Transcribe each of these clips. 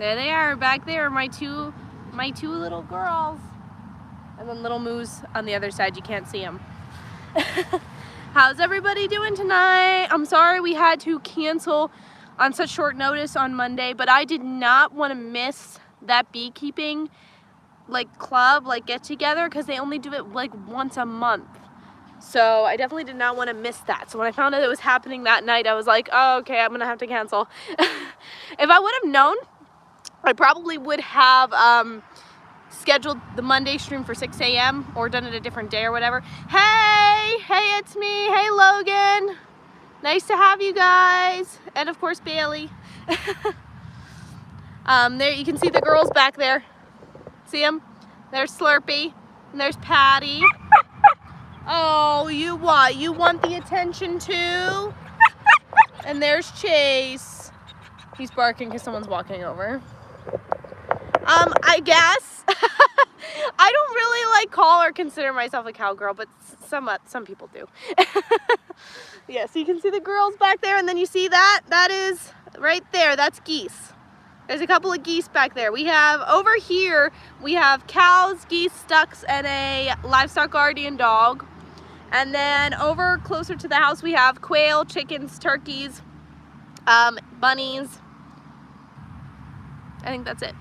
There they are, back there, my two little girls. And then little Moose on the other side, you can't see him. How's everybody doing tonight? I'm sorry we had to cancel on such short notice on Monday, but I did not want to miss that beekeeping club, get together, because they only do it once a month. So I definitely did not want to miss that. So when I found out it was happening that night, I was like, oh, okay, I'm gonna have to cancel. If I would have known, I probably would have scheduled the Monday stream for 6 a.m. or done it a different day or whatever. Hey, it's me. Hey, Logan. Nice to have you guys. And of course, Bailey. There you can see the girls back there. See them? There's Slurpee and there's Patty. Oh, you what? You want the attention too? And there's Chase. He's barking because someone's walking over. I guess. I don't really call or consider myself a cowgirl, but some people do. Yeah, so you can see the girls back there, and then you see that is right there, that's geese. There's a couple of geese back there. We have over here, we have cows, geese, ducks, and a livestock guardian dog. And then over closer to the house, we have quail, chickens, turkeys, bunnies. I think that's it.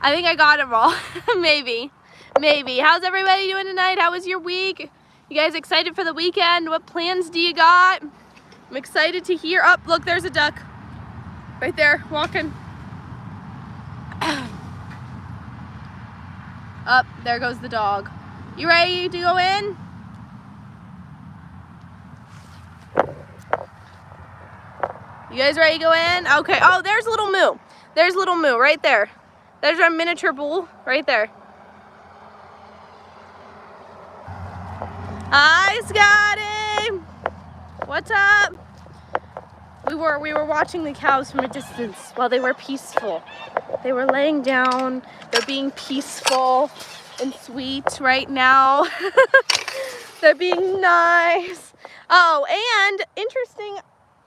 I think I got them all. Maybe. How's everybody doing tonight? How was your week? You guys excited for the weekend? What plans do you got? I'm excited to hear. Oh, look, there's a duck. Right there, walking. Up, there goes the dog. You ready to go in? You guys ready to go in? Okay. Oh, there's little Moo. There's little Moo right there. There's our miniature bull right there. Hi, Scotty. What's up? We were watching the cows from a distance while they were peaceful. They were laying down. They're being peaceful and sweet right now. They're being nice. Oh, and interesting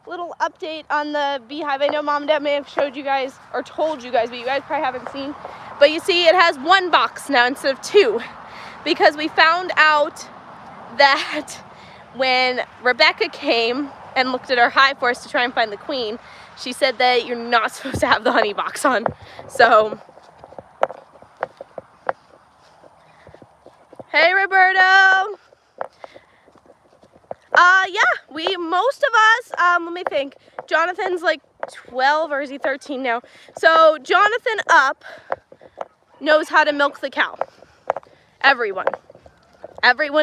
little update on the beehive. I know Mom and Dad may have showed you guys or told you guys, but you guys probably haven't seen. But you see, it has one box now instead of two, because we found out that when Rebekah came and looked at our hive for us to try and find the queen, she said that you're not supposed to have the honey box on. So, hey, Roberto. Yeah, most of us, let me think. Jonathan's 12, or is he 13 now? So Jonathan knows how to milk the cow. Everyone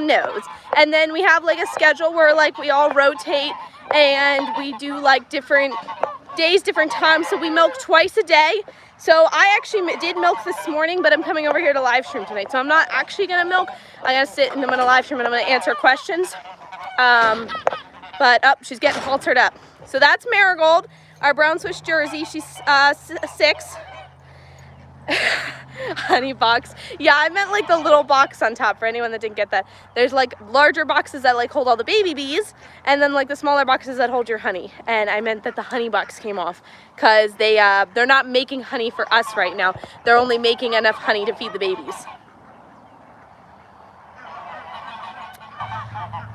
knows. And then we have a schedule where we all rotate and we do different days, different times. So we milk twice a day. So I actually did milk this morning, but I'm coming over here to live stream tonight. So I'm not actually gonna milk. I'm gonna sit and I'm gonna live stream and I'm gonna answer questions. But she's getting haltered up. So that's Marigold, our brown Swiss Jersey. She's 6. Honey box. Yeah, I meant the little box on top for anyone that didn't get that. There's larger boxes that hold all the baby bees, and then the smaller boxes that hold your honey. And I meant that the honey box came off because they're not making honey for us right now. They're only making enough honey to feed the babies.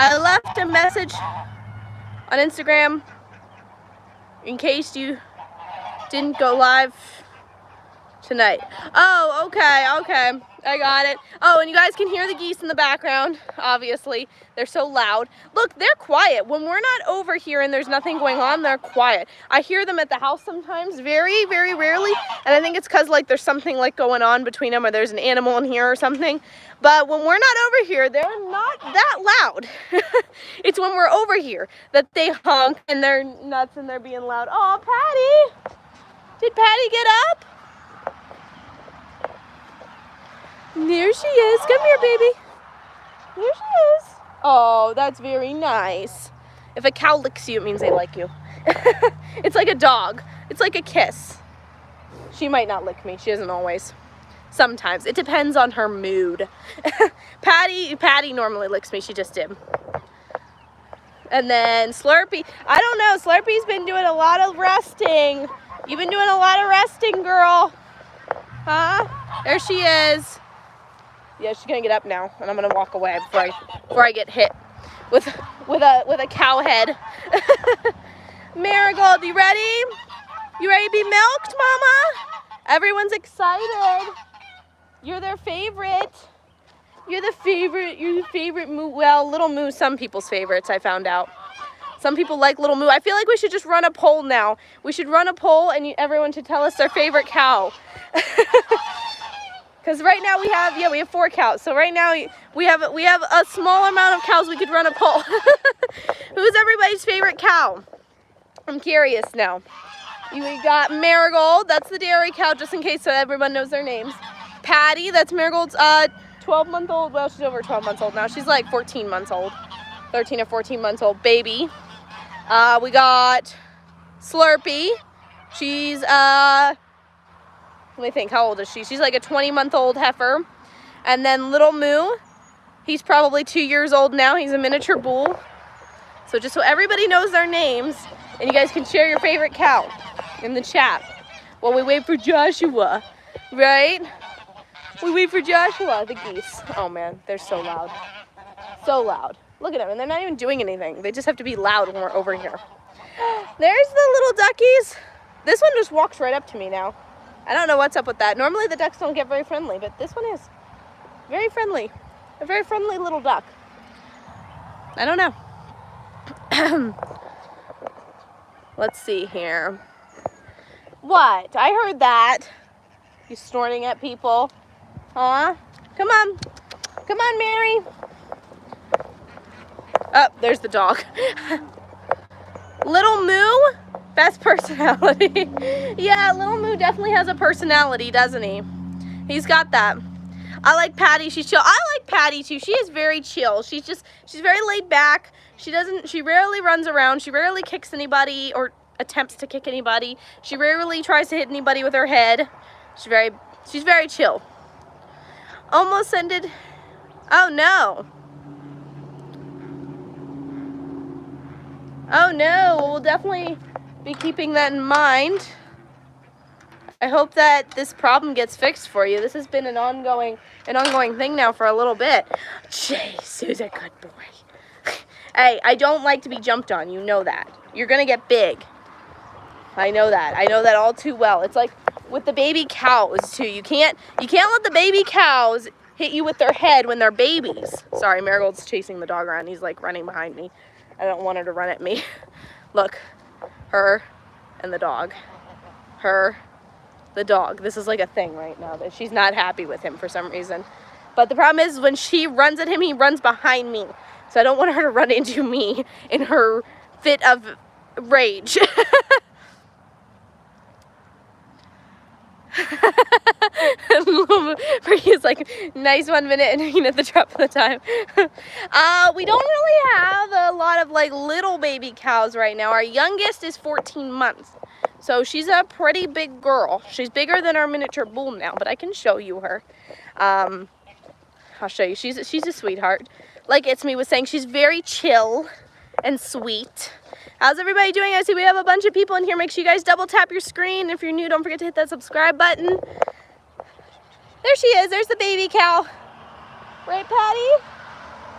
I left a message on Instagram in case you didn't go live tonight. Oh, okay. I got it. Oh, and you guys can hear the geese in the background, obviously. They're so loud. Look, they're quiet. When we're not over here and there's nothing going on, they're quiet. I hear them at the house sometimes, very, very rarely. And I think it's because there's something going on between them, or there's an animal in here or something. But when we're not over here, they're not that loud. It's when we're over here that they honk and they're nuts and they're being loud. Oh, Patty! Did Patty get up? There she is. Come here, baby. There she is. Oh, that's very nice. If a cow licks you, it means they like you. It's like a dog. It's like a kiss. She might not lick me. She doesn't always. Sometimes. It depends on her mood. Patty normally licks me. She just did. And then Slurpee. I don't know. Slurpee's been doing a lot of resting. You've been doing a lot of resting, girl. Huh? There she is. Yeah, she's gonna get up now, and I'm gonna walk away before I get hit with a cow head. Marigold, you ready? You ready to be milked, Mama? Everyone's excited. You're their favorite. You're the favorite moo. Well, Little Moo, some people's favorites, I found out. Some people like Little Moo. I feel like we should just run a poll now. We should run a poll and everyone should tell us their favorite cow. Because right now we have 4 cows. So right now we have a small amount of cows. We could run a poll. Who's everybody's favorite cow? I'm curious now. We got Marigold. That's the dairy cow, just in case so everyone knows their names. Patty. That's Marigold's 12-month-old. Well, she's over 12 months old now. She's like 14 months old. 13 or 14 months old baby. We got Slurpee. She's let me think, how old is she? She's like a 20-month-old heifer. And then Little Moo, he's probably 2 years old now. He's a miniature bull. So just so everybody knows their names, and you guys can share your favorite cow in the chat while we wait for Joshua, right? We wait for Joshua, the geese. Oh man, they're so loud. So loud. Look at them, and they're not even doing anything. They just have to be loud when we're over here. There's the little duckies. This one just walks right up to me now. I don't know what's up with that. Normally the ducks don't get very friendly, but this one is very friendly. A very friendly little duck. I don't know. Let's see here. What? I heard that. You snorting at people. Huh? Come on. Come on, Mary. Oh, there's the dog. Little Moo, best personality. Yeah, Little Moo definitely has a personality, doesn't he? He's got that. I like Patty. She's chill. I like Patty too. She is very chill. She's very laid back. She rarely runs around. She rarely kicks anybody or attempts to kick anybody. She rarely tries to hit anybody with her head. She's very chill. Almost ended. Oh no. Oh no, we'll definitely be keeping that in mind. I hope that this problem gets fixed for you. This has been an ongoing thing now for a little bit. Chase, who's a good boy. Hey, I don't like to be jumped on, you know that. You're gonna get big. I know that. I know that all too well. It's like with the baby cows too. You can't let the baby cows hit you with their head when they're babies. Sorry, Marigold's chasing the dog around. He's like running behind me. I don't want her to run at me. Look, her and the dog. Her, the dog. This is like a thing right now that she's not happy with him for some reason. But the problem is when she runs at him, he runs behind me. So I don't want her to run into me in her fit of rage. He's like, nice 1 minute and at the drop of the time. We don't really have a lot of like little baby cows right now. Our youngest is 14 months. So she's a pretty big girl. She's bigger than our miniature bull now, but I can show you her. I'll show you. She's a sweetheart. Like It's Me was saying, she's very chill and sweet. How's everybody doing? I see we have a bunch of people in here. Make sure you guys double tap your screen. If you're new, don't forget to hit that subscribe button. There she is. There's the baby cow. Right, Patty?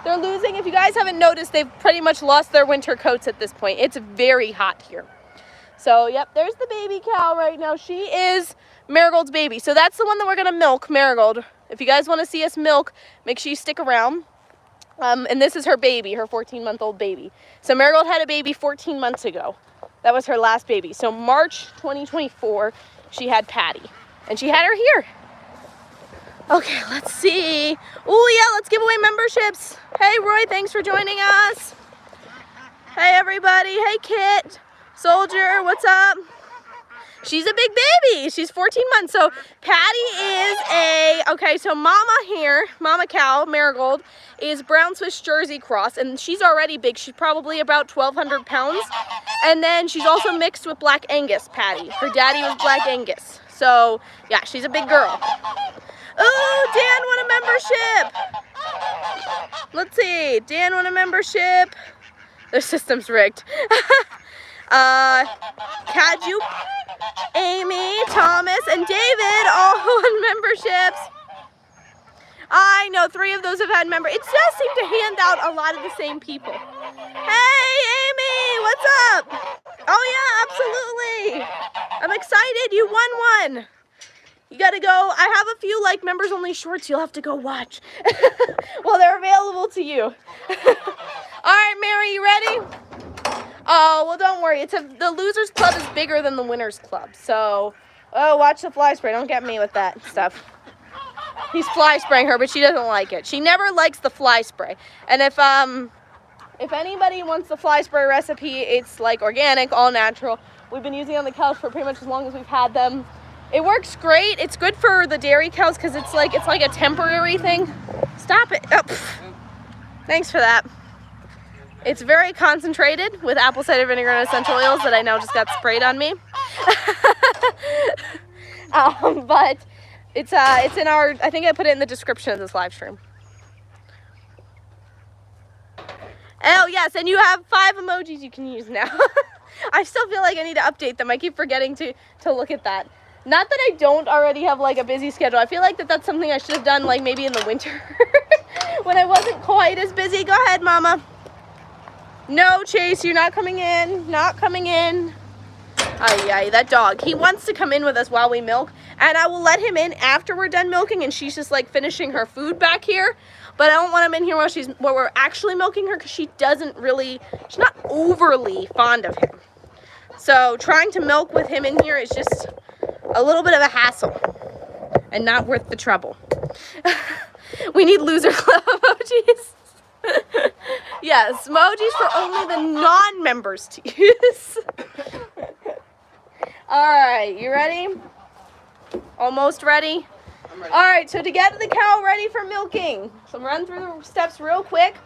They're losing. If you guys haven't noticed, they've pretty much lost their winter coats at this point. It's very hot here. So, yep, there's the baby cow right now. She is Marigold's baby. So that's the one that we're going to milk, Marigold. If you guys want to see us milk, make sure you stick around. And this is her baby, her 14-month-old baby. So Marigold had a baby 14 months ago. That was her last baby. So March 2024, she had Patty. And she had her here. Okay, let's see. Oh, yeah, let's give away memberships. Hey, Roy, thanks for joining us. Hey, everybody. Hey, Kit. Soldier, what's up? She's a big baby. She's 14 months. So Patty is okay, so Mama here, Mama cow, Marigold, is brown Swiss Jersey cross, and she's already big. She's probably about 1,200 pounds. And then she's also mixed with Black Angus, Patty. Her daddy was Black Angus. So, yeah, she's a big girl. Oh, Dan won a membership. Let's see. Dan won a membership. Their system's rigged. Kaju, Amy, Thomas, and David all on memberships. I know 3 of those have had member. It does seem to hand out a lot of the same people. Hey, Amy, what's up? Oh yeah, absolutely. I'm excited. You won one. You gotta go. I have a few like members only shorts you'll have to go watch. Well, they're available to you. All right, Mary, you ready? Oh, well, don't worry. The losers club is bigger than the winners club. So, oh, watch the fly spray. Don't get me with that stuff. He's fly spraying her, but she doesn't like it. She never likes the fly spray. And if anybody wants the fly spray recipe, it's like organic, all natural. We've been using it on the cows for pretty much as long as we've had them. It works great. It's good for the dairy cows because it's like a temporary thing. Stop it. Oh, thanks for that. It's very concentrated with apple cider vinegar and essential oils that I now just got sprayed on me. But it's in our, I think I put it in the description of this live stream. Oh yes, and you have 5 emojis you can use now. I still feel like I need to update them. I keep forgetting to look at that. Not that I don't already have like a busy schedule. I feel like that's something I should have done like maybe in the winter when I wasn't quite as busy. Go ahead, Mama. No, Chase, you're not coming in. Not coming in. Ay, that dog. He wants to come in with us while we milk, and I will let him in after we're done milking, and she's just like finishing her food back here. But I don't want him in here while we're actually milking her because she's not overly fond of him. So trying to milk with him in here is just a little bit of a hassle and not worth the trouble. We need loser club emojis. Yes, emojis for only the non-members to use. All right, you ready? Almost ready? I'm ready. All right, so to get the cow ready for milking, so run through the steps real quick.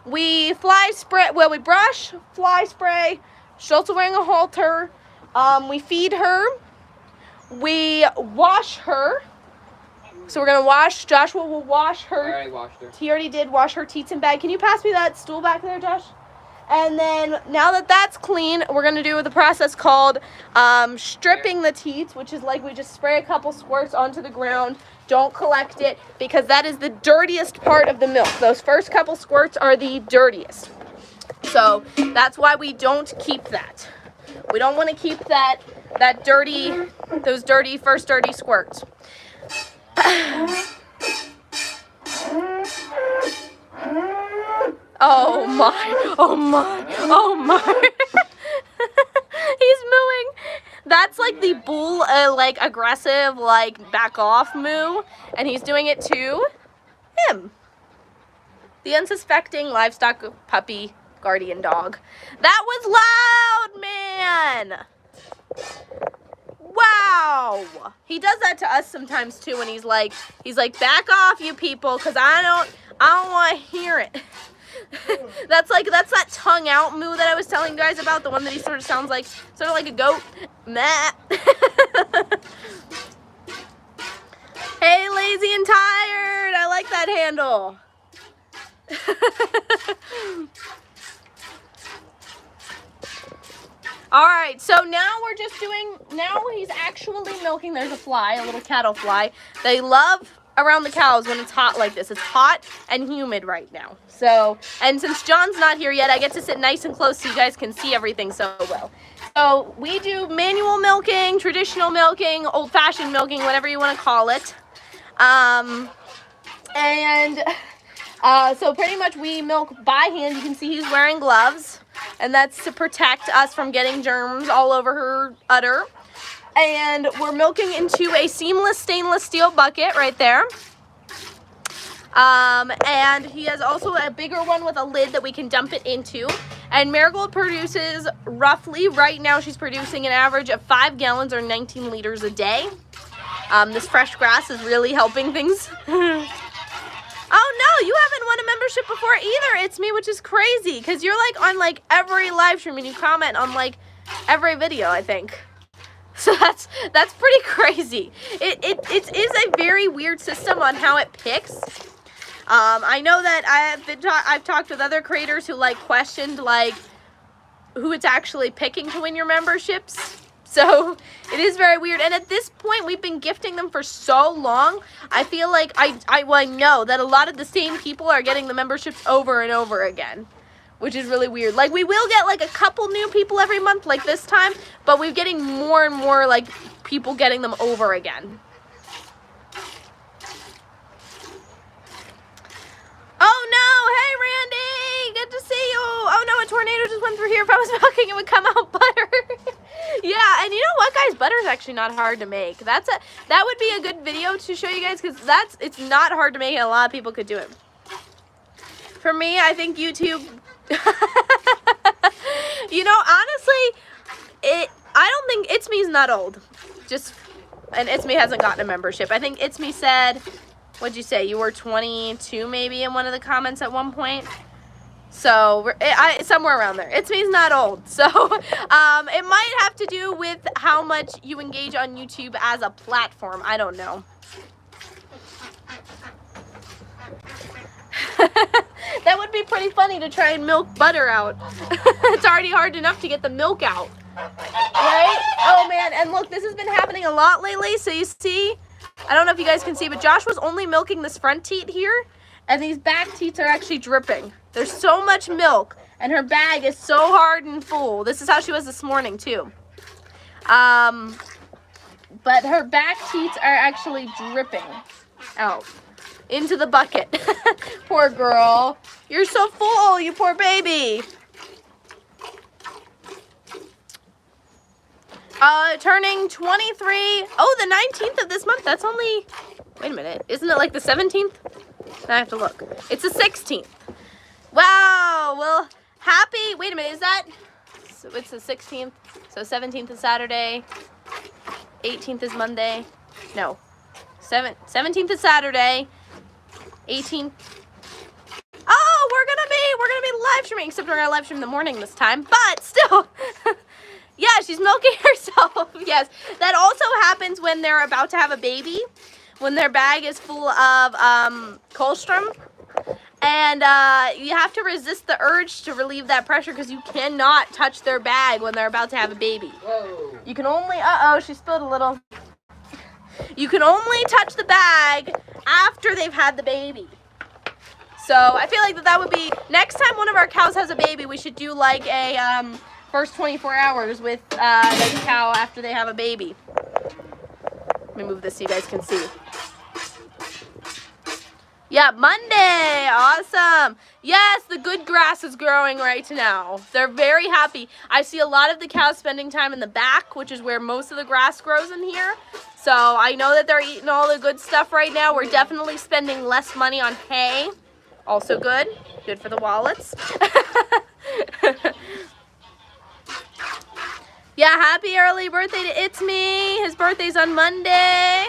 We we brush, fly spray. She's also wearing a halter. We feed her. We wash her. So we're gonna wash. Joshua will wash her. I already washed her. He already did wash her teats and bag. Can you pass me that stool back there, Josh? And then now that that's clean, we're gonna do the process called stripping the teats, which is like we just spray a couple squirts onto the ground. Don't collect it because that is the dirtiest part of the milk. Those first couple squirts are the dirtiest. So that's why we don't keep that. We don't want to keep those first dirty squirts. Oh my, oh my, oh my. He's mooing. That's like the bull, like aggressive, like back off moo. And he's doing it to him. The unsuspecting livestock puppy guardian dog. That was loud, man. Wow. He does that to us sometimes too when he's like back off you people because I don't want to hear it. That's that tongue out moo that I was telling you guys about, the one that he sort of sounds like a goat. Meh. Hey, lazy and tired. I like that handle. All right, so now he's actually milking. There's a fly, a little cattle fly. They love around the cows when it's hot like this. It's hot and humid right now. So, and since John's not here yet, I get to sit nice and close so you guys can see everything so well. So we do manual milking, traditional milking, old-fashioned milking, whatever you want to call it. So pretty much we milk by hand. You can see he's wearing gloves. And that's to protect us from getting germs all over her udder. And we're milking into a seamless stainless steel bucket right there. And he has also a bigger one with a lid that we can dump it into. And Marigold produces roughly, right now she's producing an average of 5 gallons or 19 liters a day. This fresh grass is really helping things. Oh no, you haven't won a membership before either. It's me, which is crazy because you're like on like every live stream and you comment on like every video, I think. So that's pretty crazy. It is a very weird system on how it picks. I know that I've talked with other creators who like questioned like who it's actually picking to win your memberships. So it is very weird. And at this point, we've been gifting them for so long. I feel like I know that a lot of the same people are getting the memberships over and over again, which is really weird. Like, we will get like a couple new people every month like this time, but we're getting more and more like people getting them over again. Oh no, hey Randy, good to see you. Oh no, a tornado just went through here. If I was milking, it would come out butter. Yeah, and you know what, guys, butter is actually not hard to make. That would be a good video to show you guys, because it's not hard to make, and a lot of people could do it. For me, I think YouTube, you know, honestly, I don't think It's Me's not old. And It's Me hasn't gotten a membership. I think It's Me said, what'd you say? You were 22 maybe in one of the comments at one point. So somewhere around there. It's Me's not old. So it might have to do with how much you engage on YouTube as a platform. I don't know. That would be pretty funny to try and milk butter out. It's already hard enough to get the milk out. Right? Oh man, and look, this has been happening a lot lately. So you see, I don't know if you guys can see, but Josh was only milking this front teat here, and these back teats are actually dripping. There's so much milk, and her bag is so hard and full. This is how she was this morning too. But her back teats are actually dripping out into the bucket. Poor girl. You're so full, you poor baby. Turning 23. Oh, the 19th of this month. That's only, wait a minute. Isn't it like the 17th? I have to look. It's the 16th. Wow. Well, happy, wait a minute. Is that, so it's the 16th. So 17th is Saturday. 18th is Monday. No. 17th is Saturday. 18th. Oh, we're gonna be live streaming, except we're gonna live stream in the morning this time, but still. Yeah, she's milking herself. Yes, that also happens when they're about to have a baby, when their bag is full of colostrum, and you have to resist the urge to relieve that pressure, because you cannot touch their bag when they're about to have a baby. Whoa. You can only, she spilled a little. You can only touch the bag after they've had the baby. So I feel like that would be, next time one of our cows has a baby, we should do like a first 24 hours with the cow after they have a baby. Let me move this so you guys can see. Yeah, Monday. Awesome. Yes, the good grass is growing right now. They're very happy. I see a lot of the cows spending time in the back, which is where most of the grass grows in here. So I know that they're eating all the good stuff right now. We're definitely spending less money on hay. Also good. Good for the wallets. Yeah, happy early birthday to It's Me. His birthday's on Monday.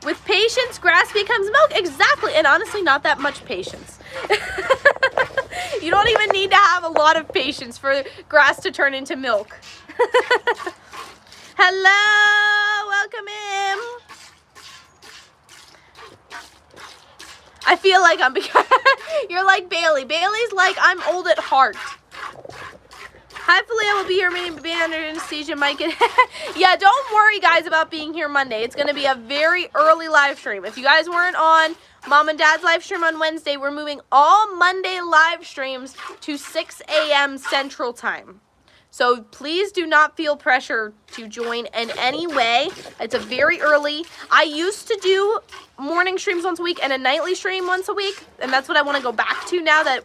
With patience, grass becomes milk. Exactly. And honestly, not that much patience. You don't even need to have a lot of patience for grass to turn into milk. Hello. Welcome in. I feel like I'm you're like Bailey. Bailey's like, I'm old at heart. Hopefully I will be here maybe under anesthesia, Mike. Yeah, don't worry, guys, about being here Monday. It's going to be a very early live stream. If you guys weren't on Mom and Dad's live stream on Wednesday, we're moving all Monday live streams to 6 a.m. Central Time. So please do not feel pressure to join in any way. It's a very early. I used to do morning streams once a week and a nightly stream once a week, and that's what I want to go back to now that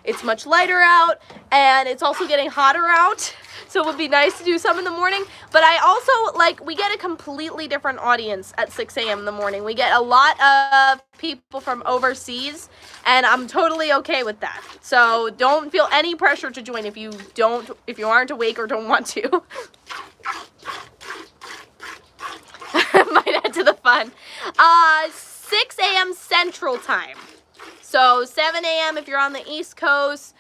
it's much lighter out and it's also getting hotter out. So it would be nice to do some in the morning. But I also, we get a completely different audience at 6 a.m. in the morning. We get a lot of people from overseas, and I'm totally okay with that. So don't feel any pressure to join if you aren't awake or don't want to. Might add to the fun. 6 a.m. Central Time. So 7 a.m. if you're on the East Coast.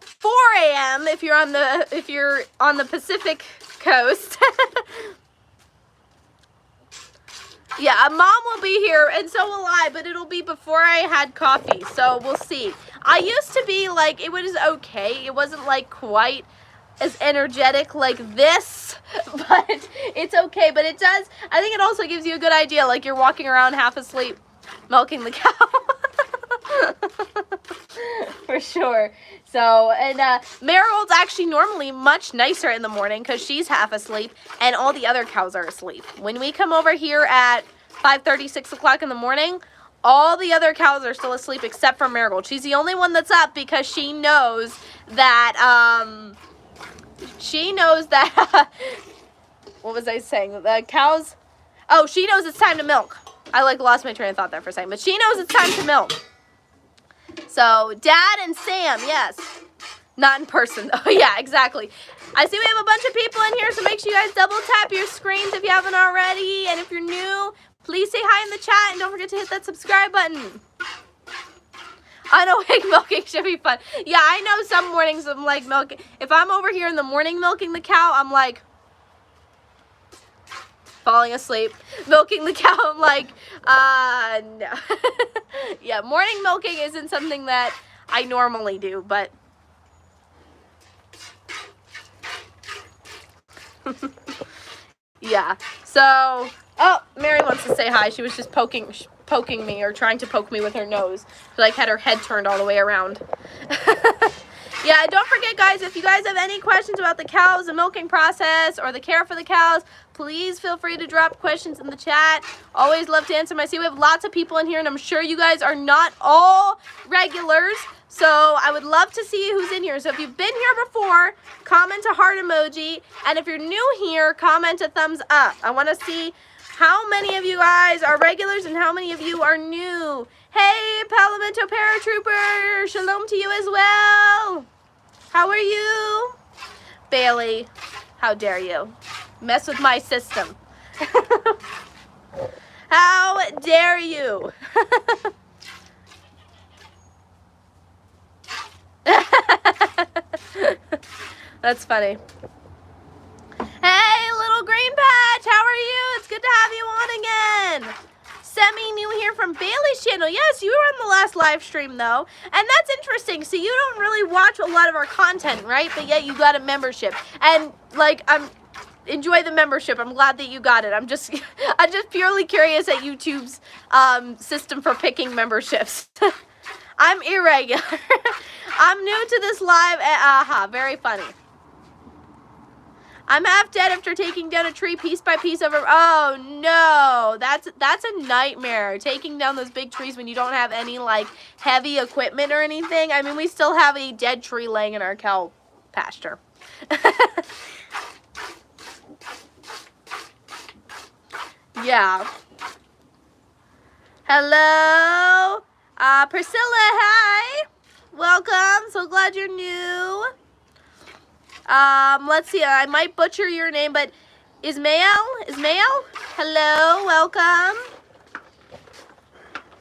4 a.m. if you're on the Pacific Coast. Yeah, Mom will be here, and so will I, but it'll be before I had coffee, so we'll see. I used to be like, it was okay. It wasn't like quite as energetic like this, but it's okay. But it does, I think it also gives you a good idea, like you're walking around half asleep milking the cow. For sure. So, and Marigold's actually normally much nicer in the morning because she's half asleep and all the other cows are asleep. When we come over here at 5:30, 6 o'clock in the morning, all the other cows are still asleep except for Marigold. She's the only one that's up because she knows that, what was I saying? The cows, oh, she knows it's time to milk. I like lost my train of thought there for a second, but she knows it's time to milk. So, Dad and Sam, yes. Not in person, though. Yeah, exactly. I see we have a bunch of people in here, so make sure you guys double tap your screens if you haven't already. And if you're new, please say hi in the chat, and don't forget to hit that subscribe button. Unawake milking should be fun. Yeah, I know some mornings I'm like milking. If I'm over here in the morning milking the cow, I'm like falling asleep. Milking the cow, I'm like, no. Yeah, morning milking isn't something that I normally do, but yeah. So, oh, Mary wants to say hi. She was just poking me or trying to poke me with her nose. She like had her head turned all the way around. Yeah, don't forget, guys, if you guys have any questions about the cows, the milking process, or the care for the cows, please feel free to drop questions in the chat. Always love to answer them. I see we have lots of people in here, and I'm sure you guys are not all regulars, so I would love to see who's in here. So if you've been here before, comment a heart emoji, and if you're new here, comment a thumbs up. I want to see how many of you guys are regulars and how many of you are new. Hey, Palomento Paratrooper, shalom to you as well. How are you? Bailey, how dare you mess with my system. How dare you? That's funny. Hey, little green patch, how are you? It's good to have you on again. Semi-new here from Bailey's channel. Yes, you were on the last live stream, though. And that's interesting. So you don't really watch a lot of our content, right? But yet you got a membership. And, like, enjoy the membership. I'm glad that you got it. I'm just purely curious at YouTube's system for picking memberships. I'm irregular. I'm new to this live. Very funny. I'm half dead after taking down a tree piece by piece over. Oh no, that's a nightmare. Taking down those big trees when you don't have any like heavy equipment or anything. I mean, we still have a dead tree laying in our cow pasture. Yeah. Hello, Priscilla. Hi, welcome. So glad you're new. Let's see, I might butcher your name, but Ismail? Hello, welcome.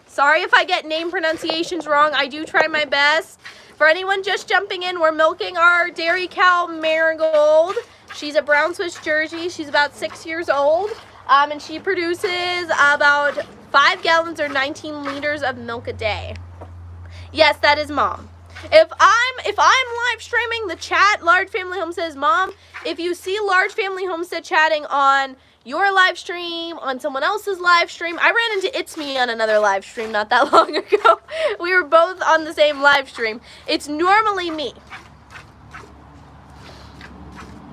Sorry if I get name pronunciations wrong. I do try my best. For anyone just jumping in, we're milking our dairy cow, Marigold. She's a brown Swiss Jersey. She's about 6 years old, and she produces about 5 gallons or 19 liters of milk a day. Yes, that is Mom. If I'm live streaming the chat, Large Family Home says, Mom, if you see Large Family Homestead chatting on your live stream, on someone else's live stream, I ran into It's Me on another live stream not that long ago. We were both on the same live stream. It's normally me.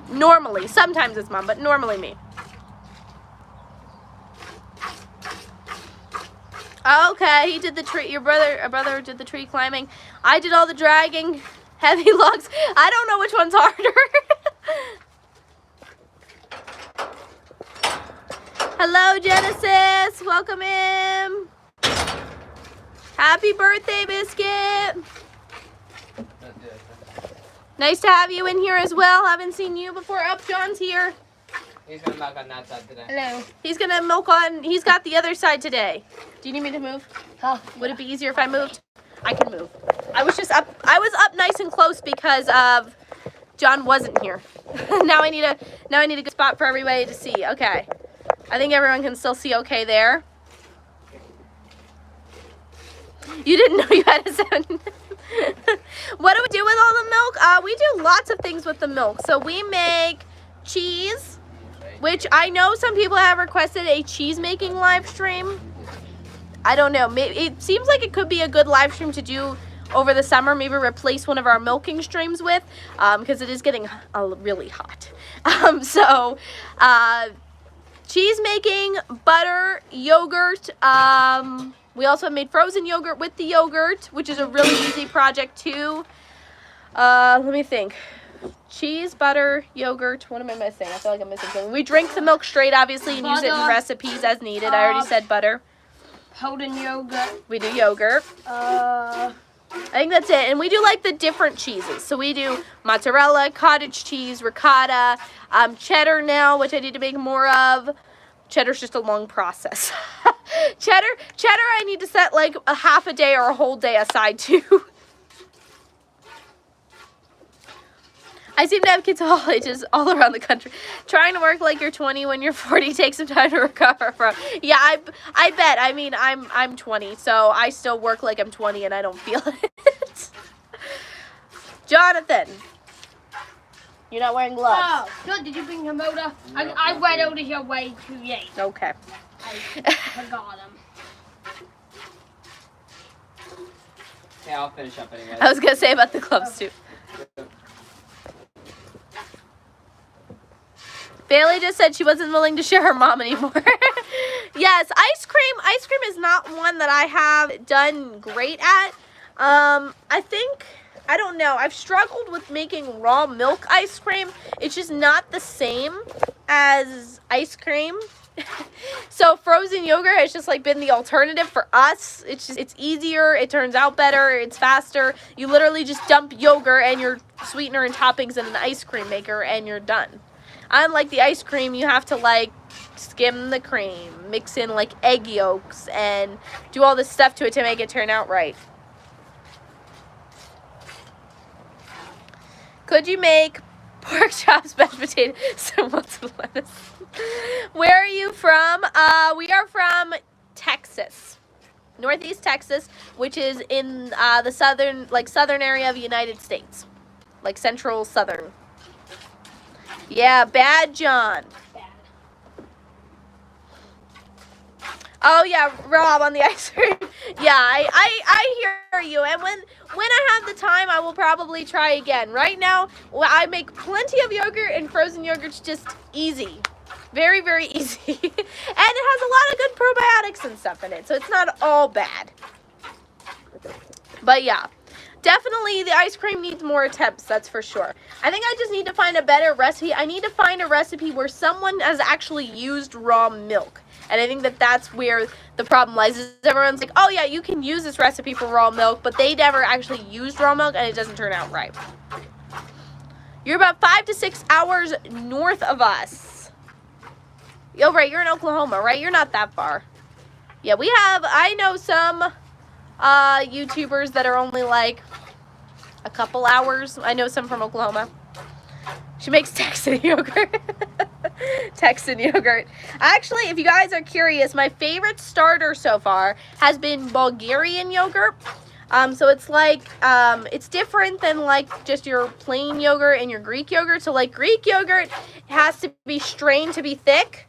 Normally. Sometimes it's Mom, but normally me. Okay, he did the tree. Your brother did the tree climbing. I did all the dragging, heavy logs. I don't know which one's harder. Hello, Genesis. Welcome in. Happy birthday, Biscuit. Nice to have you in here as well. Haven't seen you before. Up, John's here. He's gonna milk on that side today. Hello. He's gonna milk on, he's got the other side today. Do you need me to move? Oh, would it be easier if I moved? I can move. I was up nice and close because of John wasn't here. now I need a good spot for everybody to see. Okay. I think everyone can still see okay there. You didn't know you had a 7. What do we do with all the milk? We do lots of things with the milk. So we make cheese, which I know some people have requested a cheese making live stream. I don't know. Maybe it seems like it could be a good live stream to do over the summer. Maybe replace one of our milking streams with, because it is getting really hot. Cheese making, butter, yogurt. We also made frozen yogurt with the yogurt, which is a really easy project too. Let me think. Cheese, butter, yogurt. What am I missing? I feel like I'm missing something. We drink the milk straight, obviously, and use it in recipes as needed. I already said butter. Holding yogurt. We do yogurt. I think that's it. And we do like the different cheeses. So we do mozzarella, cottage cheese, ricotta, cheddar now, which I need to make more of. Cheddar's just a long process. Cheddar, I need to set like a half a day or a whole day aside too. I seem to have kids of all ages all around the country. Trying to work like you're 20 when you're 40 takes some time to recover from. Yeah, I bet. I mean, I'm 20, so I still work like I'm 20 and I don't feel it. Jonathan, you're not wearing gloves. Oh, good. Did you bring your motor? I went over here way too late. Okay. I forgot them. Yeah, I'll finish up anyway. I was gonna say about the gloves too. Bailey just said she wasn't willing to share her mom anymore. Yes, ice cream. Ice cream is not one that I have done great at. I don't know. I've struggled with making raw milk ice cream. It's just not the same as ice cream. So frozen yogurt has just like been the alternative for us. It's easier. It turns out better. It's faster. You literally just dump yogurt and your sweetener and toppings in an ice cream maker and you're done. Unlike the ice cream, you have to like skim the cream, mix in like egg yolks, and do all this stuff to it to make it turn out right. Could you make pork chops, mashed potatoes, some lettuce? Where are you from? We are from Texas, Northeast Texas, which is in the southern area of the United States, like central southern. Yeah, bad John. Oh yeah, Rob on the ice cream. Yeah, I hear you. And when I have the time, I will probably try again. Right now, I make plenty of yogurt, and frozen yogurt's just easy. Very, very easy. And it has a lot of good probiotics and stuff in it, so it's not all bad. But yeah, definitely the ice cream needs more attempts, that's for sure. I think I just need to find a better recipe. I need to find a recipe where someone has actually used raw milk. And I think that that's where the problem lies. Is everyone's like, oh yeah, you can use this recipe for raw milk, but they never actually used raw milk and it doesn't turn out right. You're about 5 to 6 hours north of us. Oh, right, you're in Oklahoma, right? You're not that far. Yeah, I know some YouTubers that are only like a couple hours. I know some from Oklahoma. She makes Texan yogurt. Texan yogurt. Actually, if you guys are curious, my favorite starter so far has been Bulgarian yogurt. So it's like, it's different than like just your plain yogurt and your Greek yogurt. So like Greek yogurt has to be strained to be thick.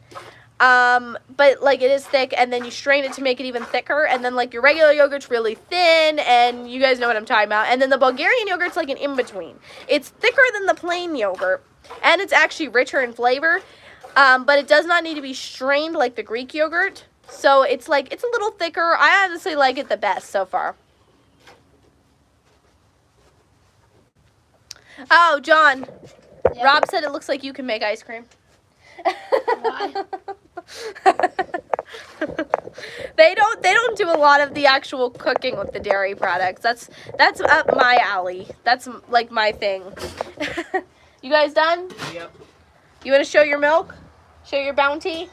But like it is thick, and then you strain it to make it even thicker, and then like your regular yogurt's really thin, and you guys know what I'm talking about. And then the Bulgarian yogurt's like an in-between. It's thicker than the plain yogurt, and it's actually richer in flavor, but it does not need to be strained like the Greek yogurt. So it's like, it's a little thicker. I honestly like it the best so far. Oh, John. Yeah. Rob said it looks like you can make ice cream. Why? They don't do a lot of the actual cooking with the dairy products. That's up my alley. That's like my thing. You guys done? Yep. You want to show your milk? Show your bounty?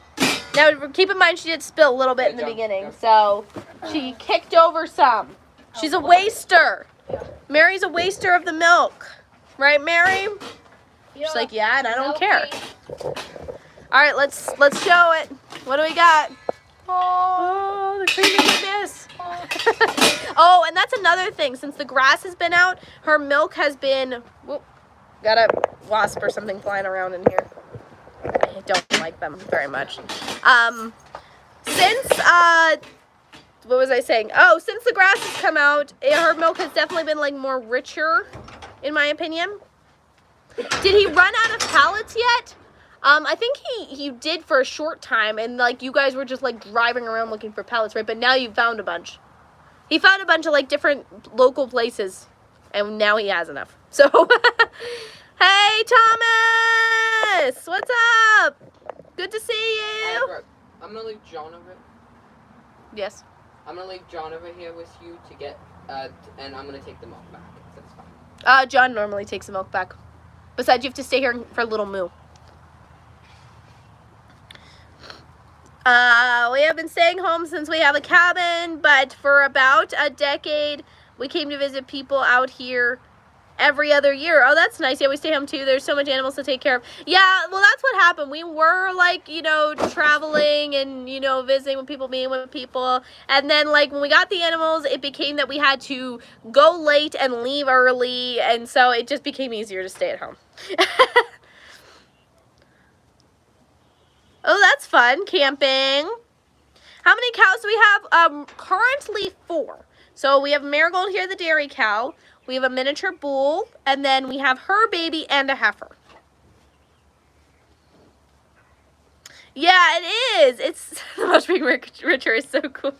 Now keep in mind she did spill a little bit in the beginning, so she kicked over some. She's a waster. Mary's a waster of the milk. Right, Mary? She's like, yeah, and I don't care. All right, let's show it. What do we got? Oh, the creamy goodness. Oh, and that's another thing. Since the grass has been out, her milk has been... Whoop, got a wasp or something flying around in here. I don't like them very much. Since, what was I saying? Oh, since the grass has come out, her milk has definitely been, like, more richer, in my opinion. Did he run out of pallets yet? I think he did for a short time, and, like, you guys were just, like, driving around looking for pallets, right? But now you've found a bunch. He found a bunch of, like, different local places, and now he has enough. So, hey, Thomas! What's up? Good to see you. Brooke, I'm gonna leave John over. Yes. I'm gonna leave John over here with you to get, and I'm gonna take the milk back. So that's fine. John normally takes the milk back. Besides, you have to stay here for little Moo. We have been staying home since we have a cabin, but for about a decade, we came to visit people out here every other year. Oh, that's nice. Yeah, we stay home too. There's so much animals to take care of. Yeah, well, that's what happened. We were, like, you know, traveling and, you know, visiting with people, being with people. And then, like, when we got the animals, it became that we had to go late and leave early. And so it just became easier to stay at home. Oh, that's fun. Camping. How many cows do we have? Currently 4. So we have Marigold here, the dairy cow. We have a miniature bull, and then we have her baby and a heifer. Yeah, it is. It's much being richer is so cool.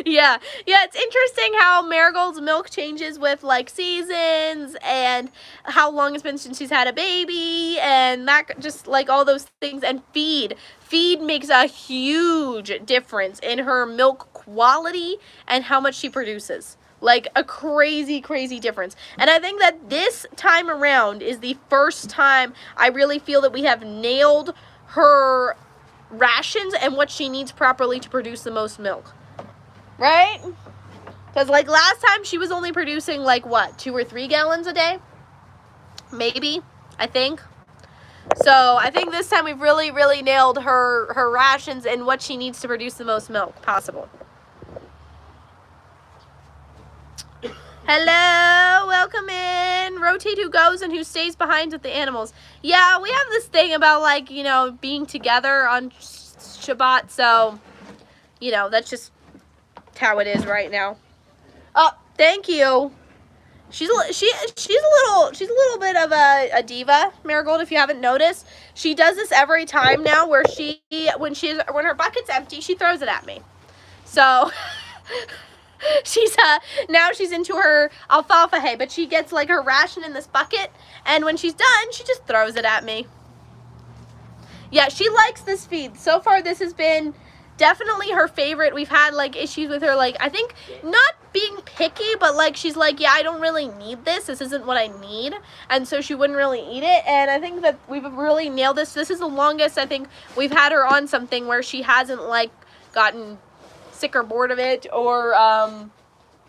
Yeah, it's interesting how Marigold's milk changes with, like, seasons and how long it's been since she's had a baby and that, just, like, all those things. And feed makes a huge difference in her milk quality and how much she produces. Like, a crazy difference. And I think that this time around is the first time I really feel that we have nailed her rations and what she needs properly to produce the most milk. Right? Because, like, last time she was only producing, like, what, 2 or 3 gallons a day? Maybe, I think. So I think this time we've really nailed her rations and what she needs to produce the most milk possible. Hello, welcome in. Rotate who goes and who stays behind with the animals. Yeah, we have this thing about, like, you know, being together on Shabbat, so, you know, that's just how it is right now. Oh, thank you. She's a little bit of a diva, Marigold, if you haven't noticed. She does this every time now where when her bucket's empty, she throws it at me. So now she's into her alfalfa hay, but she gets, like, her ration in this bucket, and when she's done, she just throws it at me. Yeah, she likes this feed. So far, this has been definitely her favorite. We've had, like, issues with her, like, I think not being picky, but, like, she's like, yeah, I don't really need this. This isn't what I need. And so she wouldn't really eat it. And I think that we've really nailed this. This is the longest I think we've had her on something where she hasn't, like, gotten sick or bored of it, or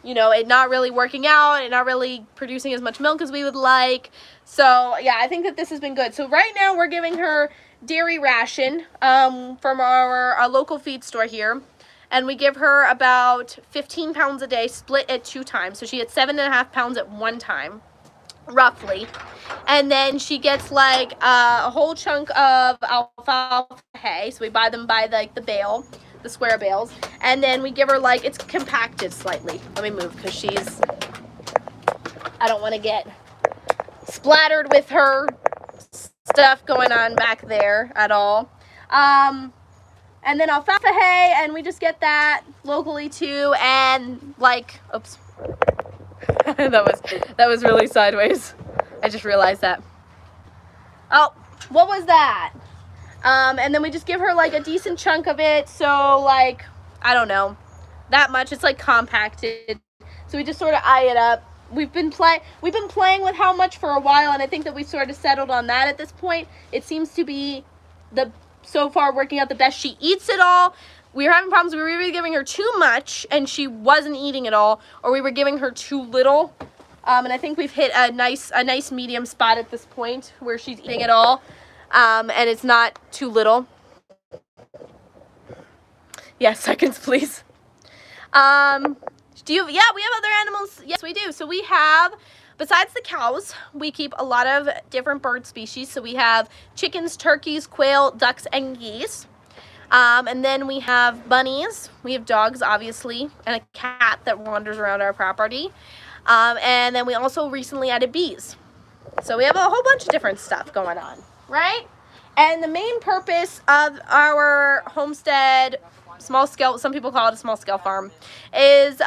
you know, it not really working out and not really producing as much milk as we would like. So yeah, I think that this has been good. So right now we're giving her dairy ration from our local feed store here, and we give her about 15 pounds a day split at 2 times. So she gets 7.5 pounds at one time, roughly. And then she gets, like, a whole chunk of alfalfa hay. So we buy them by, like, the bale, the square bales, and then we give her, like, it's compacted slightly. Let me move because I don't want to get splattered with her stuff going on back there at all. And then alfalfa hay, and we just get that locally too. And, like, oops, that was really sideways. I just realized that. Oh, what was that? And then we just give her, like, a decent chunk of it. So, like, I don't know, that much. It's, like, compacted. So we just sort of eye it up. We've been playing with how much for a while, and I think that we've sort of settled on that at this point. It seems to be so far working out the best. She eats it all. We were having problems. We were either giving her too much and she wasn't eating it all, or we were giving her too little. And I think we've hit a nice medium spot at this point where she's eating it all. And it's not too little. Yeah, seconds, please. Yeah, we have other animals. Yes, we do. So we have, besides the cows, we keep a lot of different bird species. So we have chickens, turkeys, quail, ducks, and geese. And then we have bunnies. We have dogs, obviously, and a cat that wanders around our property. And then we also recently added bees. So we have a whole bunch of different stuff going on, right? And the main purpose of our homestead, small scale, some people call it a small scale farm, is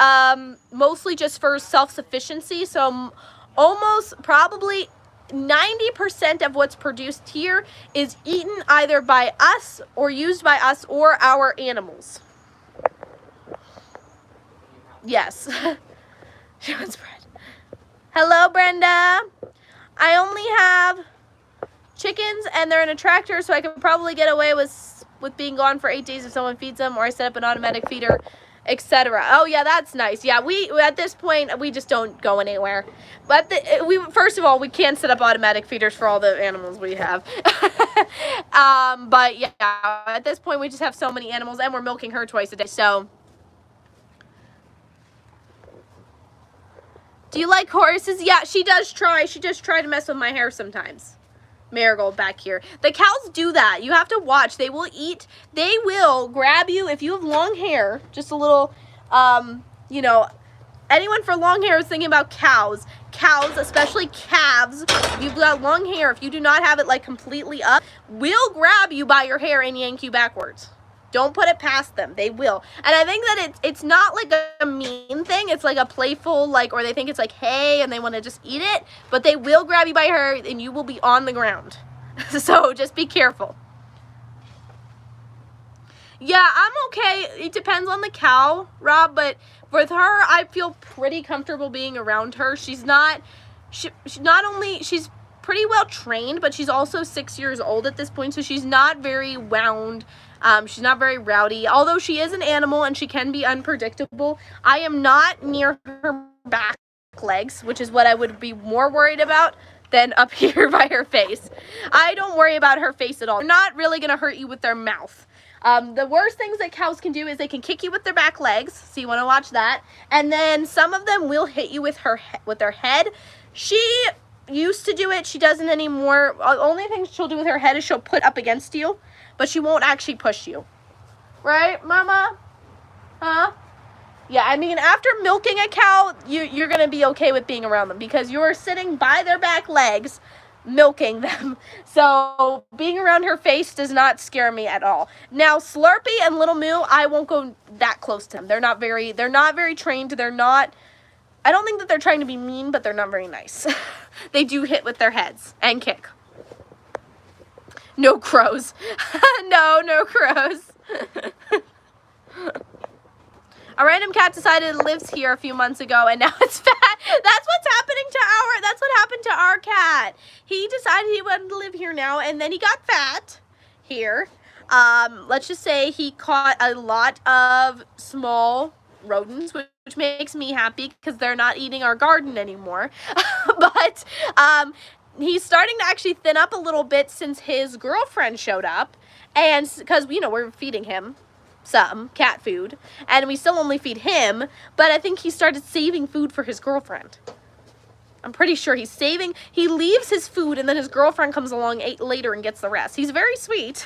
mostly just for self-sufficiency. So almost probably 90% of what's produced here is eaten either by us or used by us or our animals. Yes. She wants bread. Hello, Brenda. I only have chickens and they're in a tractor, so I could probably get away with being gone for 8 days if someone feeds them, or I set up an automatic feeder, etc. Oh yeah, that's nice. Yeah, we at this point we just don't go anywhere. But first of all, we can't set up automatic feeders for all the animals we have. But yeah, at this point we just have so many animals, and we're milking her twice a day. So, do you like horses? Yeah, she does try. She does try to mess with my hair sometimes. Marigold back here. The cows do that. You have to watch. They will eat. They will grab you if you have long hair. Just a little, you know, anyone for long hair is thinking about cows. Cows, especially calves, you've got long hair. If you do not have it like completely up, will grab you by your hair and yank you backwards. Don't put it past them. They will. And I think that it's not like a mean thing. It's like a playful, like, or they think it's like, hey, and they want to just eat it. But they will grab you by your hair and you will be on the ground. So just be careful. Yeah, I'm okay. It depends on the cow, Rob. But with her, I feel pretty comfortable being around her. She's not only, she's pretty well trained, but she's also 6 years old at this point. So she's not very wound. She's not very rowdy, although she is an animal and she can be unpredictable. I am not near her back legs, which is what I would be more worried about than up here by her face. I don't worry about her face at all. They're not really going to hurt you with their mouth. The worst things that cows can do is they can kick you with their back legs, so you want to watch that. And then some of them will hit you with their head. She used to do it. She doesn't anymore. The only thing she'll do with her head is she'll put up against you, but she won't actually push you. Right, Mama? Huh? Yeah, I mean, after milking a cow, you're going to be okay with being around them because you're sitting by their back legs milking them. So being around her face does not scare me at all. Now, Slurpee and Little Moo, I won't go that close to them. They're not very trained. I don't think that they're trying to be mean, but they're not very nice. They do hit with their heads and kick. No crows. No crows. A random cat decided it lives here a few months ago and now it's fat. That's what happened to our cat. He decided he wanted to live here now and then he got fat here. Let's just say he caught a lot of small rodents, which makes me happy because they're not eating our garden anymore. But he's starting to actually thin up a little bit since his girlfriend showed up, and because we're feeding him some cat food and we still only feed him, but I think he started saving food for his girlfriend. I'm pretty sure he leaves his food and then his girlfriend comes along later and gets the rest. He's very sweet,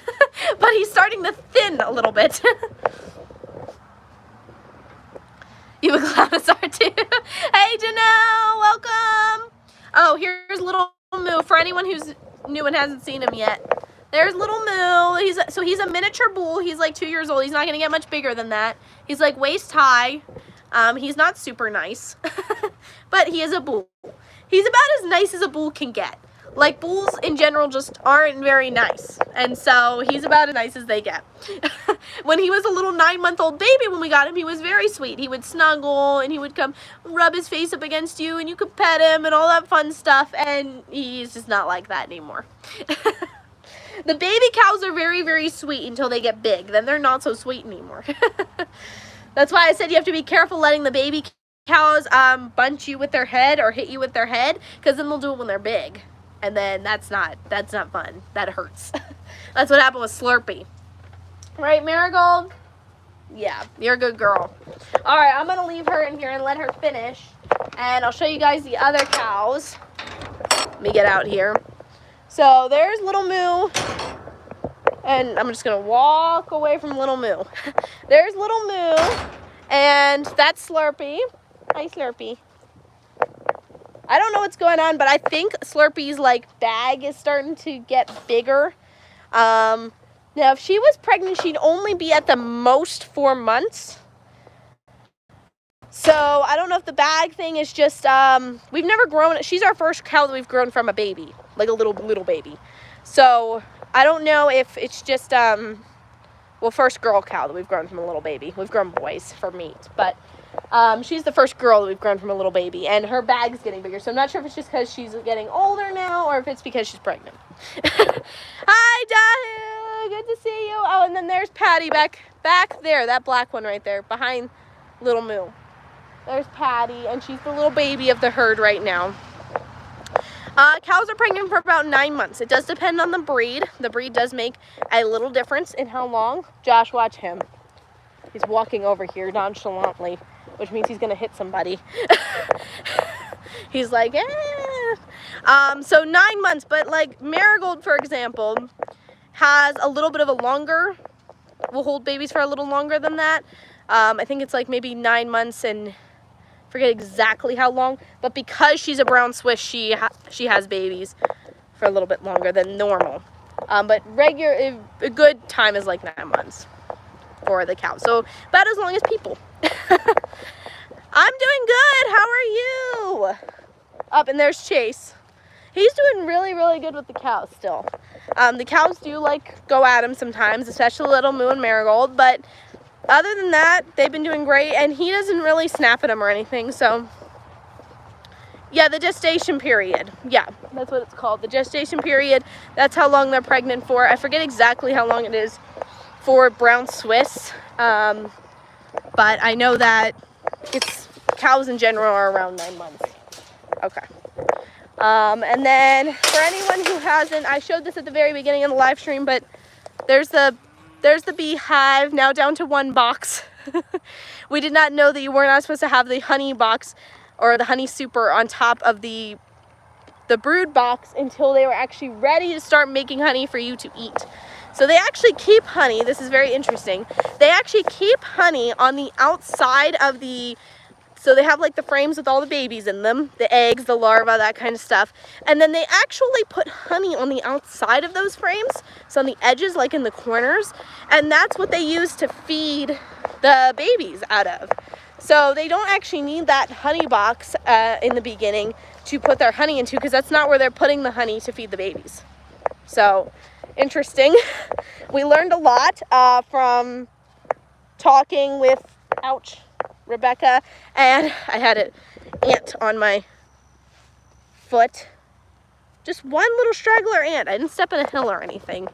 but he's starting to thin a little bit. You have a Cloudazar too. Hey Danielle, welcome. Oh, here's Little Moo for anyone who's new and hasn't seen him yet. There's Little Moo. He's a miniature bull. He's like 2 years old. He's not gonna get much bigger than that. He's like waist high. He's not super nice, but he is a bull. He's about as nice as a bull can get. Like, bulls in general just aren't very nice, and so he's about as nice as they get. When he was a little 9-month-old baby, when we got him, he was very sweet. He would snuggle, and he would come rub his face up against you, and you could pet him, and all that fun stuff, and he's just not like that anymore. The baby cows are very, very sweet until they get big. Then they're not so sweet anymore. That's why I said you have to be careful letting the baby cows bunch you with their head or hit you with their head, because then they'll do it when they're big. And then that's not fun. That hurts. That's what happened with Slurpee. Right, Marigold? Yeah, you're a good girl. All right, I'm gonna leave her in here and let her finish, and I'll show you guys the other cows. Let me get out here. So there's Little Moo, and I'm just gonna walk away from Little Moo. There's Little Moo, and that's Slurpee. Hi, Slurpee. I don't know what's going on, but I think Slurpee's like bag is starting to get bigger. Now, if she was pregnant, she'd only be at the most 4 months. So I don't know if the bag thing is just, we've never grown, she's our first cow that we've grown from a baby, like a little baby. So I don't know if it's just, well, first girl cow that we've grown from a little baby. We've grown boys for meat, but she's the first girl that we've grown from a little baby, and her bag's getting bigger. So I'm not sure if it's just because she's getting older now or if it's because she's pregnant. Hi, Dahu, good to see you. Oh, and then there's Patty back there, that black one right there behind Little Moo. There's Patty, and she's the little baby of the herd right now. Cows are pregnant for about 9 months. It does depend on the breed. The breed does make a little difference in how long. Josh, watch him. He's walking over here nonchalantly, which means he's gonna hit somebody. He's like, eh. So 9 months, but like Marigold, for example, has a little bit of a longer, will hold babies for a little longer than that. I think it's like maybe 9 months, and forget exactly how long, but because she's a brown Swiss, she has babies for a little bit longer than normal. But a good time is like 9 months for the cow. So about as long as people. I'm doing good. How are you? Up, and there's Chase. He's doing really, really good with the cows still. The cows do like go at him sometimes, especially Little Moo and Marigold, but other than that, they've been doing great, and he doesn't really snap at them or anything. So yeah, the gestation period. Yeah, that's what it's called. The gestation period. That's how long they're pregnant for. I forget exactly how long it is for brown Swiss. But I know that cows in general are around 9 months. Okay. And then for anyone who hasn't, I showed this at the very beginning of the live stream, but there's the beehive now down to 1 box. We did not know that you were not supposed to have the honey box or the honey super on top of the brood box until they were actually ready to start making honey for you to eat. So they actually keep honey. This is very interesting. They actually keep honey on the outside of so they have like the frames with all the babies in them, the eggs, the larvae, that kind of stuff. And then they actually put honey on the outside of those frames, so on the edges, like in the corners. And that's what they use to feed the babies out of. So they don't actually need that honey box in the beginning to put their honey into, because that's not where they're putting the honey to feed the babies. So interesting. We learned a lot from talking with, ouch, Rebekah, and I had an ant on my foot. Just one little straggler ant. I didn't step in a hill or anything,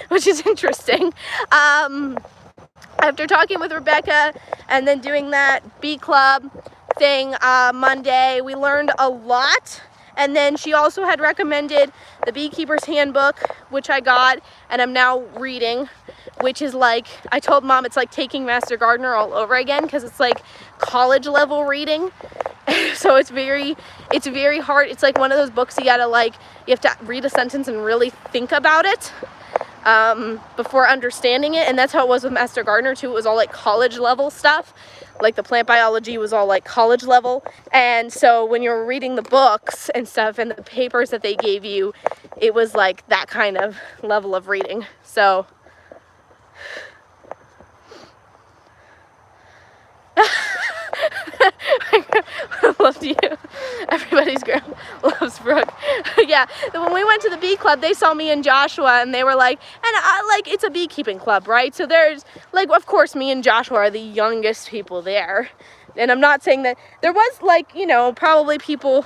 which is interesting. After talking with Rebekah and then doing that bee club thing Monday, we learned a lot. And then she also had recommended the Beekeeper's Handbook, which I got and I'm now reading, which is like, I told Mom it's like taking Master Gardener all over again, because it's like college level reading. So it's very hard. It's like one of those books you have to read a sentence and really think about it before understanding it. And that's how it was with Master Gardener too. It was all like college level stuff. Like the plant biology was all like college level. And so when you're reading the books and stuff and the papers that they gave you, it was like that kind of level of reading. So I loved you. Everybody's girl loves Brooke. Yeah, when we went to the bee club, they saw me and Joshua, and they were like, it's a beekeeping club, right? So there's like, of course, me and Joshua are the youngest people there. And I'm not saying that there was like, probably people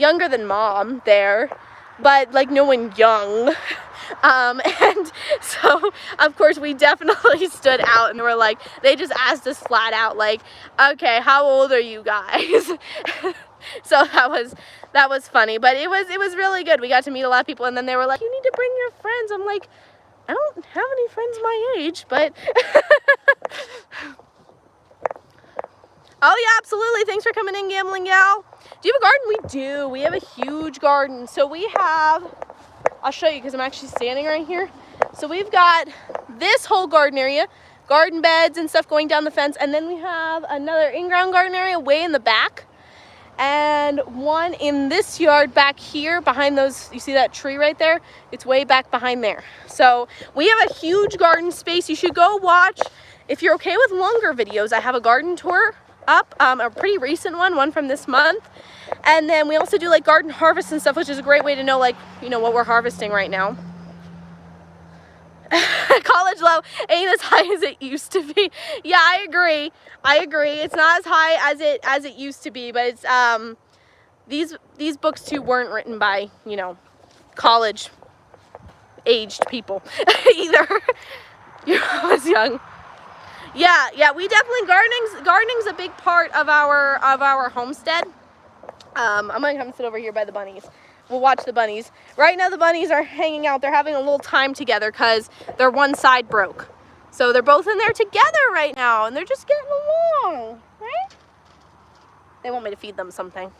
younger than Mom there, but like no one young. And so of course we definitely stood out, and we're like, they just asked us flat out like, okay, how old are you guys? So that was funny, but it was really good. We got to meet a lot of people, and then they were like, you need to bring your friends. I'm like, I don't have any friends my age, but Oh yeah, absolutely. Thanks for coming in, Gambling Gal. Do you have a garden? We do. We have a huge garden. So we have, I'll show you because I'm actually standing right here. So we've got this whole garden area, garden beds and stuff going down the fence. And then we have another in-ground garden area way in the back. And one in this yard back here behind those, you see that tree right there? It's way back behind there. So we have a huge garden space. You should go watch, if you're okay with longer videos, I have a garden tour up, a pretty recent one from this month. And then we also do like garden harvest and stuff, which is a great way to know, like, you know, what we're harvesting right now. College level ain't as high as it used to be. Yeah, I agree. It's not as high as it used to be, but it's these books too weren't written by, you know, college aged people either. You're always young. Yeah, we definitely, gardening's a big part of our homestead. I'm gonna come sit over here by the bunnies. We'll watch the bunnies. Right now the bunnies are hanging out. They're having a little time together because their one side broke. So they're both in there together right now and they're just getting along, right? They want me to feed them something.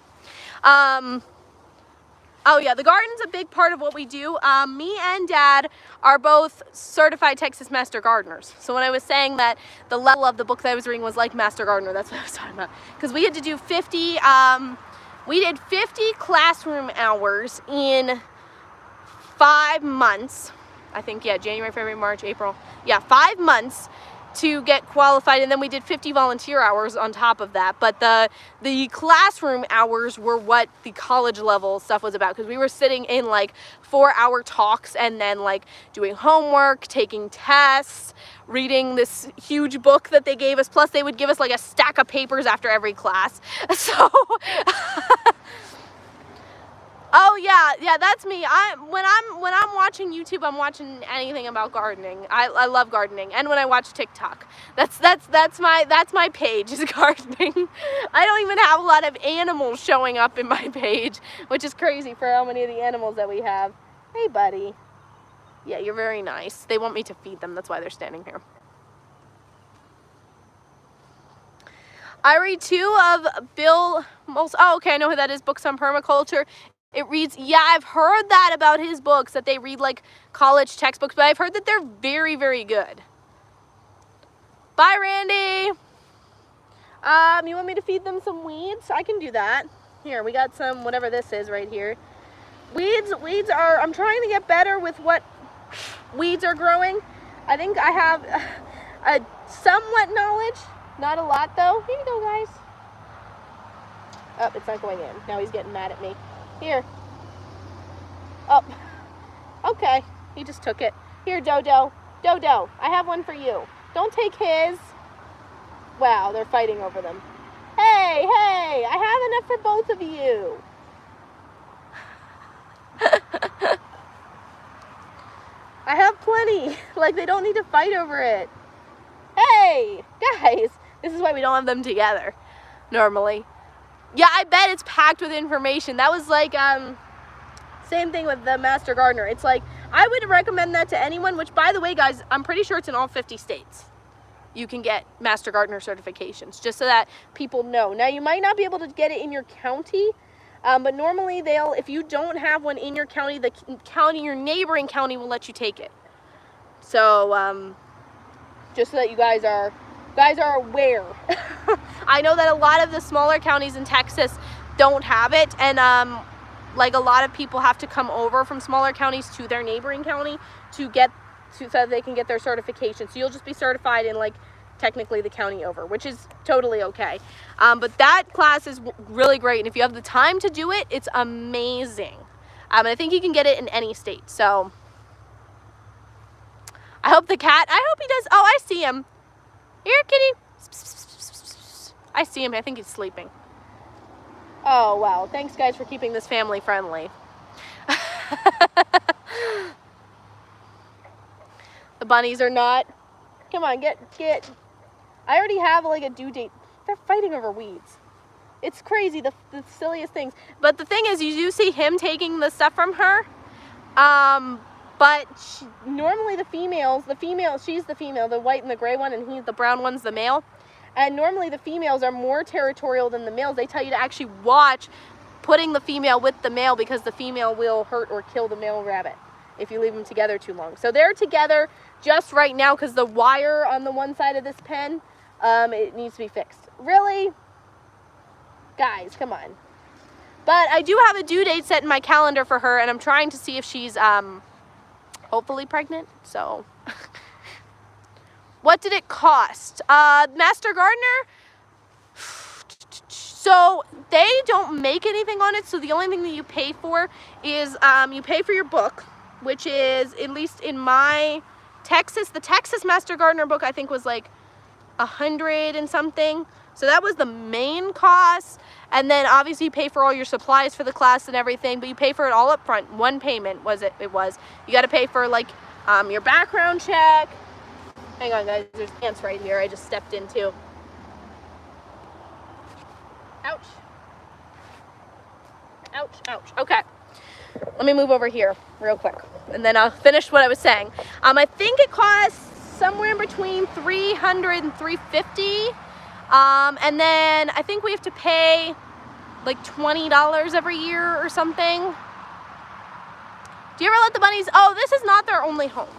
Oh yeah, the garden's a big part of what we do. Me and Dad are both certified Texas Master Gardeners. So when I was saying that the level of the book that I was reading was like Master Gardener, that's what I was talking about. Because we had to do 50, we did 50 classroom hours in 5 months. I think, yeah, January, February, March, April. Yeah, 5 months to get qualified, and then we did 50 volunteer hours on top of that. But the classroom hours were what the college level stuff was about, because we were sitting in like 4-hour talks and then like doing homework, taking tests, reading this huge book that they gave us, plus they would give us like a stack of papers after every class. So oh yeah, that's me. When I'm watching YouTube, I'm watching anything about gardening. I love gardening, and when I watch TikTok, that's my page is gardening. I don't even have a lot of animals showing up in my page, which is crazy for how many of the animals that we have. Hey, buddy. Yeah, you're very nice. They want me to feed them. That's why they're standing here. I read 2 of Bill Moles. Oh, okay, I know who that is. Books on permaculture. It reads, yeah, I've heard that about his books, that they read like college textbooks, but I've heard that they're very, very good. Bye, Randy. You want me to feed them some weeds? I can do that. Here, we got some, whatever this is right here. Weeds are, I'm trying to get better with what weeds are growing. I think I have a somewhat knowledge, not a lot though. Here you go, guys. Oh, it's not going in. Now he's getting mad at me. Here. Oh, okay. He just took it. Here, Dodo. Dodo, I have one for you. Don't take his. Wow, they're fighting over them. Hey, I have enough for both of you. I have plenty. Like, they don't need to fight over it. Hey, guys. This is why we don't have them together normally. Yeah, I bet it's packed with information. That was like, same thing with the Master Gardener. It's like, I would recommend that to anyone, which, by the way, guys, I'm pretty sure it's in all 50 states. You can get Master Gardener certifications, just so that people know. Now, you might not be able to get it in your county, but normally if you don't have one in your county, your neighboring county will let you take it. So, just so that you guys are aware. I know that a lot of the smaller counties in Texas don't have it, and like a lot of people have to come over from smaller counties to their neighboring county so that they can get their certification. So you'll just be certified in like technically the county over, which is totally okay. But that class is really great, and if you have the time to do it, it's amazing. And I think you can get it in any state. So I hope he does. Oh, I see him. Here, kitty. I see him. I think he's sleeping. Oh, wow. Thanks, guys, for keeping this family friendly. The bunnies are not. Come on, get. I already have like a due date. They're fighting over weeds. It's crazy, the silliest things. But the thing is, you do see him taking the stuff from her. But normally she's the female, the white and the gray one, and the brown one's the male. And normally the females are more territorial than the males. They tell you to actually watch putting the female with the male because the female will hurt or kill the male rabbit if you leave them together too long. So they're together just right now because the wire on the one side of this pen, it needs to be fixed. Really? Guys, come on. But I do have a due date set in my calendar for her, and I'm trying to see if she's hopefully pregnant. So what did it cost? Master Gardener, so they don't make anything on it, so the only thing that you pay for is you pay for your book, which is, at least in my the Texas Master Gardener book, I think was like $100 and something. So that was the main cost. And then obviously you pay for all your supplies for the class and everything, but you pay for it all up front. One payment it was. You got to pay for like your background check. Hang on guys, there's ants right here I just stepped into. Ouch. Ouch, ouch. Okay. Let me move over here real quick and then I'll finish what I was saying. I think it costs somewhere in between $300 and $350. And then I think we have to pay like $20 every year or something. Do you ever let the bunnies? Oh, this is not their only home.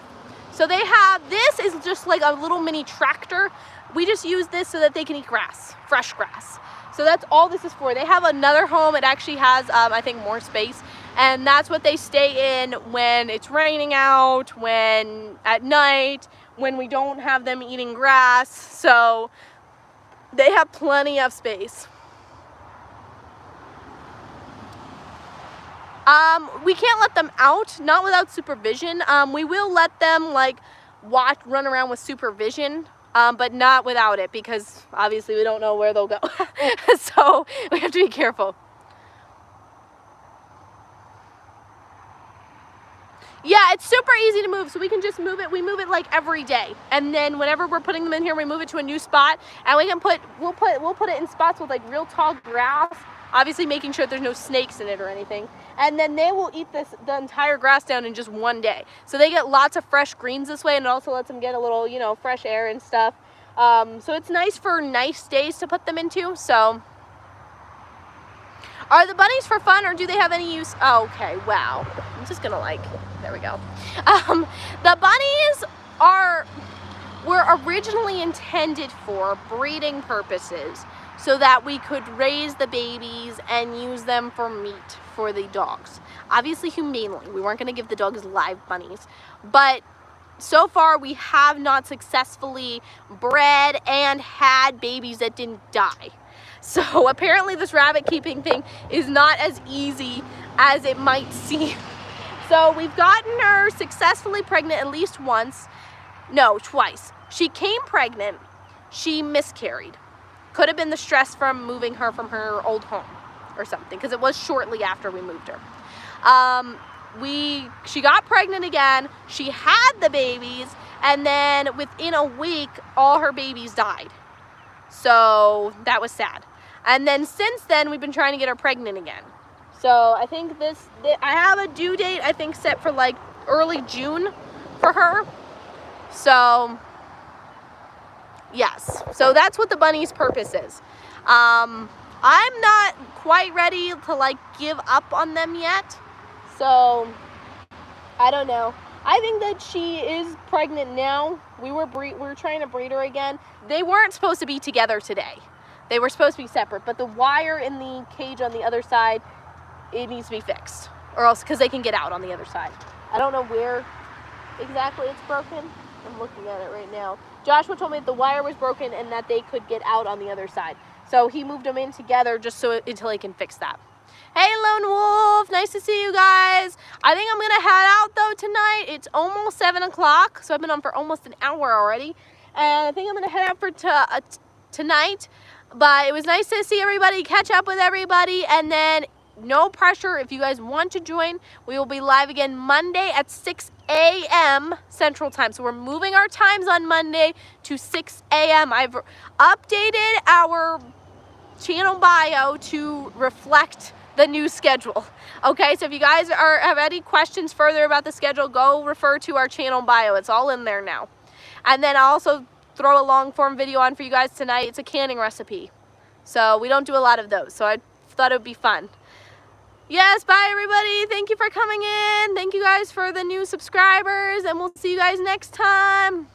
So they have, this is just like a little mini tractor. We just use this so that they can eat grass, fresh grass. So that's all this is for. They have another home. It actually has, I think, more space. And that's what they stay in when it's raining out, when at night, when we don't have them eating grass. So they have plenty of space. We can't let them out, not without supervision. We will let them like run around with supervision, but not without it because obviously we don't know where they'll go. So we have to be careful. Yeah, it's super easy to move, so we can just move it. We move it like every day, and then whenever we're putting them in here, we move it to a new spot, and we can we'll put it in spots with like real tall grass, obviously making sure there's no snakes in it or anything, and then they will eat the entire grass down in just one day. So they get lots of fresh greens this way, and it also lets them get a little, you know, fresh air and stuff. So it's nice for nice days to put them into. So are the bunnies for fun or do they have any use? Oh, okay, wow. I'm just gonna there we go. The bunnies were originally intended for breeding purposes so that we could raise the babies and use them for meat for the dogs. Obviously humanely, we weren't gonna give the dogs live bunnies, but so far we have not successfully bred and had babies that didn't die. So apparently this rabbit keeping thing is not as easy as it might seem. So we've gotten her successfully pregnant at least once. No, twice. She came pregnant, she miscarried. Could have been the stress from moving her from her old home or something, because it was shortly after we moved her. She got pregnant again, she had the babies, and then within a week, all her babies died. So that was sad. And then since then, we've been trying to get her pregnant again. So I think I have a due date, I think, set for like early June for her. So yes, so that's what the bunny's purpose is. I'm not quite ready to like give up on them yet. So I don't know. I think that she is pregnant now. We were trying to breed her again. They weren't supposed to be together today. They were supposed to be separate, but the wire in the cage on the other side, it needs to be fixed, or else because they can get out on the other side. I don't know where exactly it's broken. I'm looking at it right now. Joshua told me that the wire was broken and that they could get out on the other side. So he moved them in together just until he can fix that. Hey, Lone Wolf, nice to see you guys. I think I'm gonna head out though tonight. It's almost 7 o'clock, so I've been on for almost an hour already. And I think I'm gonna head out for tonight. But it was nice to see everybody, catch up with everybody, and then no pressure. If you guys want to join, we will be live again Monday at 6 a.m. Central Time. So we're moving our times on Monday to 6 a.m. I've updated our channel bio to reflect the new schedule. Okay, so if you guys have any questions further about the schedule, go refer to our channel bio. It's all in there now. And then I'll also throw a long form video on for you guys tonight. It's a canning recipe. So we don't do a lot of those. So I thought it would be fun. Yes, bye everybody. Thank you for coming in. Thank you guys for the new subscribers, and we'll see you guys next time.